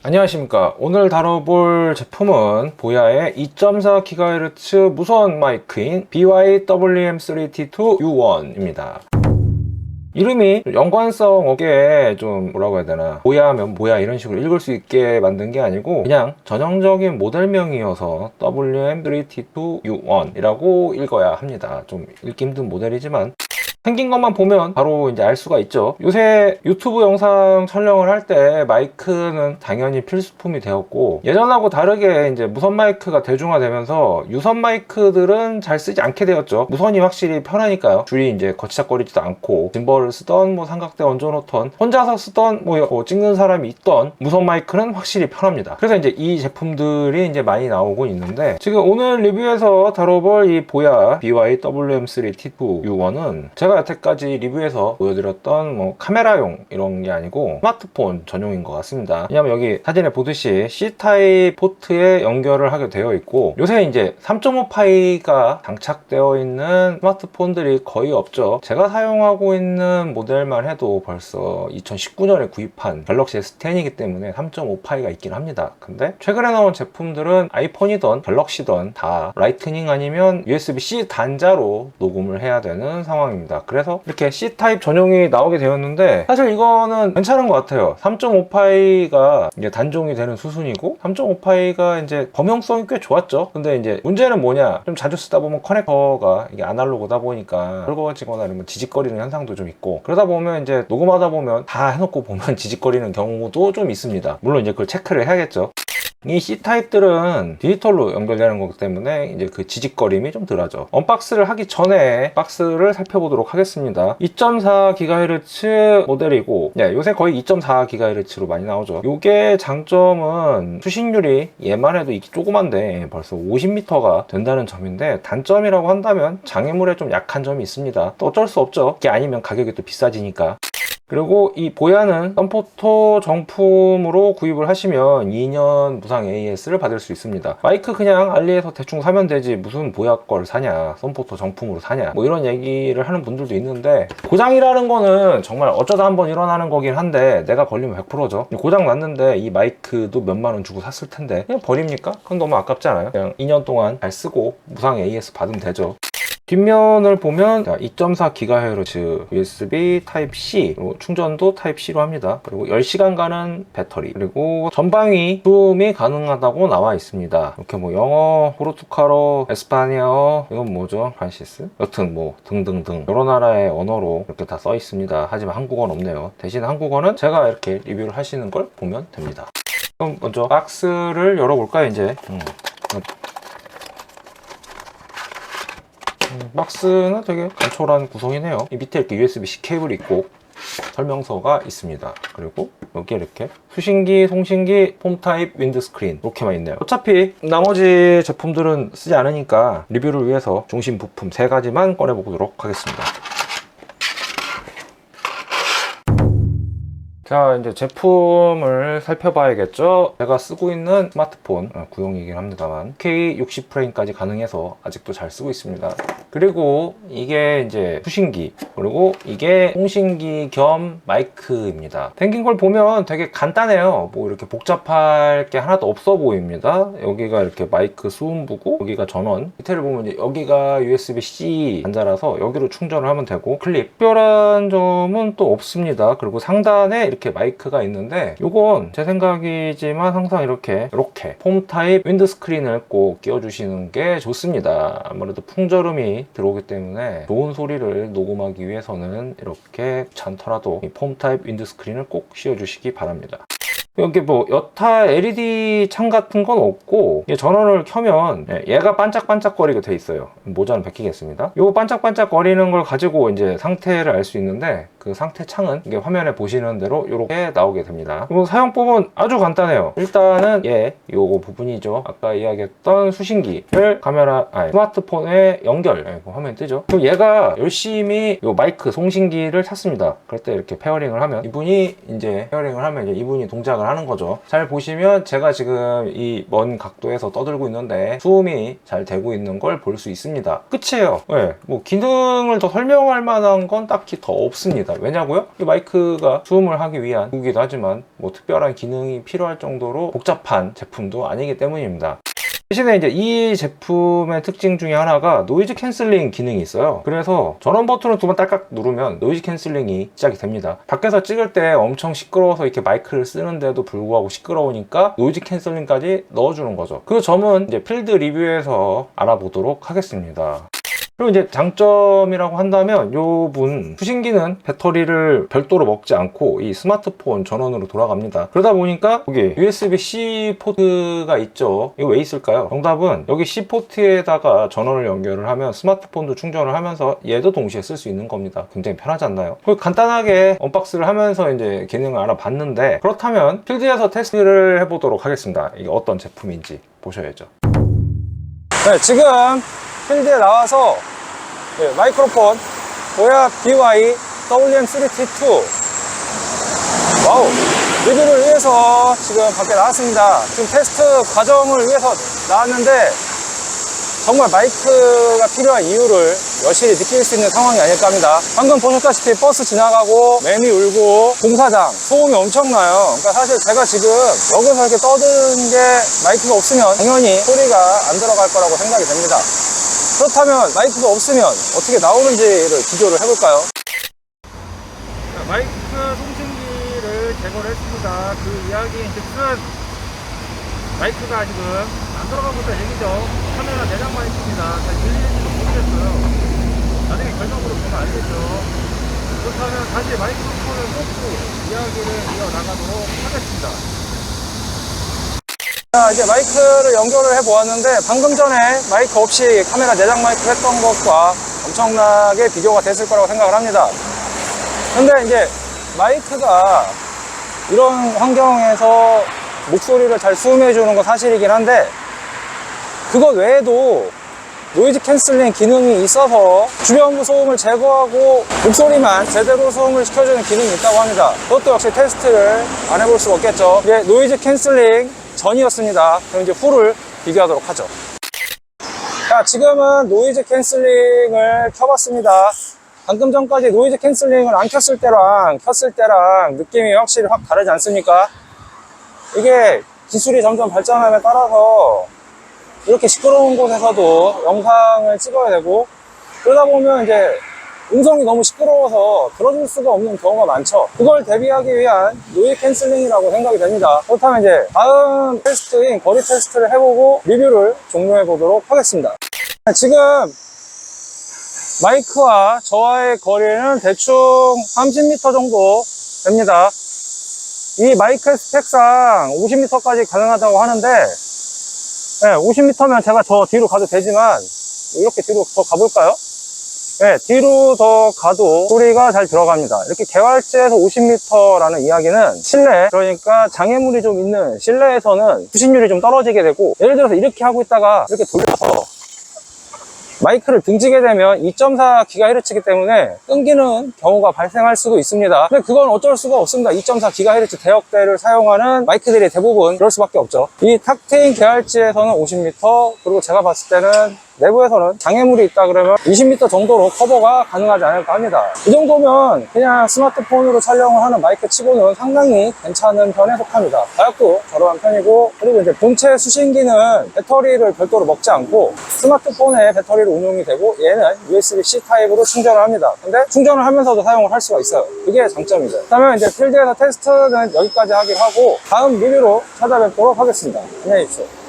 안녕하십니까. 오늘 다뤄볼 제품은 보야의 2.4GHz 무선 마이크인 BYWM3T2U1입니다. 이름이 연관성 없게 좀 뭐라고 해야 되나, 보야면 뭐야 이런 식으로 읽을 수 있게 만든 게 아니고 그냥 전형적인 모델명이어서 WM3T2U1 이라고 읽어야 합니다. 좀 읽기 힘든 모델이지만 생긴 것만 보면 바로 이제 알 수가 있죠. 요새 유튜브 영상 촬영을 할 때 마이크는 당연히 필수품이 되었고, 예전하고 다르게 이제 무선 마이크가 대중화되면서 유선 마이크들은 잘 쓰지 않게 되었죠. 무선이 확실히 편하니까요. 줄이 이제 거치작거리지도 않고, 짐벌을 쓰던 뭐 삼각대 얹어놓던, 혼자서 쓰던 뭐 찍는 사람이 있던 무선 마이크는 확실히 편합니다. 그래서 이제 이 제품들이 이제 많이 나오고 있는데, 지금 오늘 리뷰에서 다뤄볼 이 보야 BYWM3T2U1은 제가 여태까지 리뷰에서 보여드렸던 뭐 카메라용 이런 게 아니고 스마트폰 전용인 것 같습니다. 왜냐면 여기 사진에 보듯이 C타입 포트에 연결을 하게 되어 있고, 요새 이제 3.5파이가 장착되어 있는 스마트폰들이 거의 없죠. 제가 사용하고 있는 모델만 해도 벌써 2019년에 구입한 갤럭시 S10이기 때문에 3.5파이가 있긴 합니다. 근데 최근에 나온 제품들은 아이폰이든 갤럭시든 다 라이트닝 아니면 USB-C 단자로 녹음을 해야 되는 상황입니다. 그래서 이렇게 C타입 전용이 나오게 되었는데, 사실 이거는 괜찮은 것 같아요. 3.5파이가 이제 단종이 되는 수순이고, 3.5파이가 이제 범용성이 꽤 좋았죠. 근데 이제 문제는 뭐냐, 좀 자주 쓰다 보면 커넥터가 이게 아날로그다 보니까 굵어지거나 이러면 지직거리는 현상도 좀 있고, 그러다 보면 이제 녹음하다 보면 다 해놓고 보면 지직거리는 경우도 좀 있습니다. 물론 이제 그걸 체크를 해야겠죠. 이 C타입들은 디지털로 연결되는 거기 때문에 이제 그 지직거림이 좀 덜하죠. 언박스를 하기 전에 박스를 살펴보도록 하겠습니다. 2.4GHz 모델이고, 요새 거의 2.4GHz로 많이 나오죠. 요게 장점은 수신율이 얘만 해도 이게 조그만데 벌써 50m가 된다는 점인데, 단점이라고 한다면 장애물에 좀 약한 점이 있습니다. 또 어쩔 수 없죠. 이게 아니면 가격이 또 비싸지니까. 그리고 이 보야는 썬포토 정품으로 구입을 하시면 2년 무상 AS를 받을 수 있습니다. 마이크 그냥 알리에서 대충 사면 되지 무슨 보야 걸 사냐, 썬포토 정품으로 사냐, 뭐 이런 얘기를 하는 분들도 있는데, 고장이라는 거는 정말 어쩌다 한번 일어나는 거긴 한데 내가 걸리면 100%죠. 고장 났는데 이 마이크도 몇만 원 주고 샀을 텐데 그냥 버립니까? 그건 너무 아깝잖아요. 그냥 2년 동안 잘 쓰고 무상 AS 받으면 되죠. 뒷면을 보면 2.4GHz USB 타입C, 그리고 충전도 타입C로 합니다. 그리고 10시간 가는 배터리, 그리고 전방위 줌이 가능하다고 나와 있습니다. 이렇게 뭐 영어, 포르투갈어, 에스파니아어, 이건 뭐죠? 프란시스? 여튼 뭐 등등등 여러 나라의 언어로 이렇게 다 써 있습니다. 하지만 한국어는 없네요. 대신 한국어는 제가 이렇게 리뷰를 하시는 걸 보면 됩니다. 그럼 먼저 박스를 열어볼까요, 이제? 박스는 되게 간촐한 구성이네요. 이 밑에 이렇게 USB-C 케이블이 있고 설명서가 있습니다. 그리고 여기에 이렇게 수신기, 송신기, 폼 타입 윈드스크린 이렇게만 있네요. 어차피 나머지 제품들은 쓰지 않으니까 리뷰를 위해서 중심 부품 3가지만 꺼내보도록 하겠습니다. 자, 이제 제품을 살펴봐야겠죠. 제가 쓰고 있는 스마트폰 구형이긴 합니다만 K60 프레임까지 가능해서 아직도 잘 쓰고 있습니다. 그리고 이게 이제 수신기, 그리고 이게 송신기 겸 마이크입니다. 생긴 걸 보면 되게 간단해요. 뭐 이렇게 복잡할 게 하나도 없어 보입니다. 여기가 이렇게 마이크 수음부고, 여기가 전원, 밑에를 보면 이제 여기가 USB-C 단자라서 여기로 충전을 하면 되고, 클립. 특별한 점은 또 없습니다. 그리고 상단에 이렇게 마이크가 있는데, 요건 제 생각이지만 항상 이렇게 폼 타입 윈드스크린을 꼭 끼워주시는 게 좋습니다. 아무래도 풍절음이 들어오기 때문에 좋은 소리를 녹음하기 위해서는 이렇게 귀찮더라도 이 폼 타입 윈드스크린을 꼭 씌워주시기 바랍니다. 여기 뭐 여타 LED 창 같은 건 없고, 전원을 켜면 얘가 반짝반짝거리게 돼 있어요. 모자는 벗기겠습니다. 요 반짝반짝거리는 걸 가지고 이제 상태를 알 수 있는데, 그 상태 창은 이게 화면에 보시는 대로 이렇게 나오게 됩니다. 그리고 사용법은 아주 간단해요. 일단은 요거 부분이죠. 아까 이야기했던 수신기를 스마트폰에 연결, 화면에 뜨죠. 그럼 얘가 열심히 요 마이크 송신기를 찾습니다. 그럴 때 이렇게 페어링을 하면 이분이 이제 동작을 하는 거죠. 잘 보시면 제가 지금 이 먼 각도에서 떠들고 있는데 수음이 잘 되고 있는 걸 볼 수 있습니다. 끝이에요. 뭐 기능을 더 설명할 만한 건 딱히 더 없습니다. 합니다. 왜냐고요? 이 마이크가 수음을 하기 위한 기기이기도 하지만 뭐 특별한 기능이 필요할 정도로 복잡한 제품도 아니기 때문입니다. 대신에 이제 이 제품의 특징 중에 하나가 노이즈 캔슬링 기능이 있어요. 그래서 전원 버튼을 두 번 딸깍 누르면 노이즈 캔슬링이 시작이 됩니다. 밖에서 찍을 때 엄청 시끄러워서 이렇게 마이크를 쓰는데도 불구하고 시끄러우니까 노이즈 캔슬링까지 넣어주는 거죠. 그 점은 이제 필드 리뷰에서 알아보도록 하겠습니다. 그리고 이제 장점이라고 한다면 요분 수신기는 배터리를 별도로 먹지 않고 이 스마트폰 전원으로 돌아갑니다. 그러다 보니까 여기 USB-C 포트가 있죠. 이거 왜 있을까요? 정답은 여기 C 포트에다가 전원을 연결을 하면 스마트폰도 충전을 하면서 얘도 동시에 쓸 수 있는 겁니다. 굉장히 편하지 않나요? 간단하게 언박스를 하면서 이제 기능을 알아봤는데, 그렇다면 필드에서 테스트를 해보도록 하겠습니다. 이게 어떤 제품인지 보셔야죠. 네, 지금 필드에 나와서 마이크로폰 보야 BY WM3T2 와우 리뷰를 위해서 지금 밖에 나왔습니다. 지금 테스트 과정을 위해서 나왔는데 정말 마이크가 필요한 이유를 여실히 느낄 수 있는 상황이 아닐까 합니다. 방금 보셨다시피 버스 지나가고 매미 울고 공사장 소음이 엄청나요. 그러니까 사실 제가 지금 여기서 이렇게 떠드는 게 마이크가 없으면 당연히 소리가 안 들어갈 거라고 생각이 됩니다. 그렇다면 마이크가 없으면 어떻게 나오는지를 비교를 해볼까요? 마이크 송신기를 제거를 했습니다. 그 이야기인 즉슨 마이크가 지금 안 들어가고 있다는 얘기죠. 카메라 내장 마이크입니다. 잘 들리는지도 모르겠어요. 나중에 결정으로 보면 알겠죠. 그렇다면 다시 마이크로폰을 꽂고 이야기를 이어나가도록 하겠습니다. 자, 이제 마이크를 연결을 해 보았는데 방금 전에 마이크 없이 카메라 내장 마이크 했던 것과 엄청나게 비교가 됐을 거라고 생각을 합니다. 근데 이제 마이크가 이런 환경에서 목소리를 잘 수음해 주는 건 사실이긴 한데, 그것 외에도 노이즈 캔슬링 기능이 있어서 주변부 소음을 제거하고 목소리만 제대로 소음을 시켜주는 기능이 있다고 합니다. 그것도 역시 테스트를 안 해볼 수가 없겠죠. 이제 노이즈 캔슬링 전이었습니다. 그럼 이제 후를 비교하도록 하죠. 자, 지금은 노이즈 캔슬링을 켜봤습니다. 방금 전까지 노이즈 캔슬링을 안 켰을 때랑 켰을 때랑 느낌이 확실히 확 다르지 않습니까? 이게 기술이 점점 발전함에 따라서 이렇게 시끄러운 곳에서도 영상을 찍어야 되고, 그러다 보면 이제 음성이 너무 시끄러워서 들어줄 수가 없는 경우가 많죠. 그걸 대비하기 위한 노이즈 캔슬링이라고 생각이 됩니다. 그렇다면 이제 다음 테스트인 거리 테스트를 해보고 리뷰를 종료해 보도록 하겠습니다. 지금 마이크와 저와의 거리는 대충 30m 정도 됩니다. 이 마이크 스펙상 50m까지 가능하다고 하는데, 네, 50m면 제가 저 뒤로 가도 되지만 이렇게 뒤로 더 가볼까요? 네, 뒤로 더 가도 소리가 잘 들어갑니다. 이렇게 개활지에서 50m라는 이야기는 실내, 그러니까 장애물이 좀 있는 실내에서는 수신율이 좀 떨어지게 되고, 예를 들어서 이렇게 하고 있다가 이렇게 돌려서 마이크를 등지게 되면 2.4GHz이기 때문에 끊기는 경우가 발생할 수도 있습니다. 근데 그건 어쩔 수가 없습니다. 2.4GHz 대역대를 사용하는 마이크들이 대부분 그럴 수밖에 없죠. 이 탁 트인 개활지에서는 50m, 그리고 제가 봤을 때는 내부에서는 장애물이 있다 그러면 20m 정도로 커버가 가능하지 않을까 합니다. 이 정도면 그냥 스마트폰으로 촬영을 하는 마이크 치고는 상당히 괜찮은 편에 속합니다. 가격도 저렴한 편이고, 그리고 이제 본체 수신기는 배터리를 별도로 먹지 않고 스마트폰에 배터리로 운용이 되고, 얘는 USB-C 타입으로 충전을 합니다. 근데 충전을 하면서도 사용을 할 수가 있어요. 그게 장점이죠. 그러면 이제 필드에서 테스트는 여기까지 하기로 하고 다음 리뷰로 찾아뵙도록 하겠습니다. 안녕히 계십시오.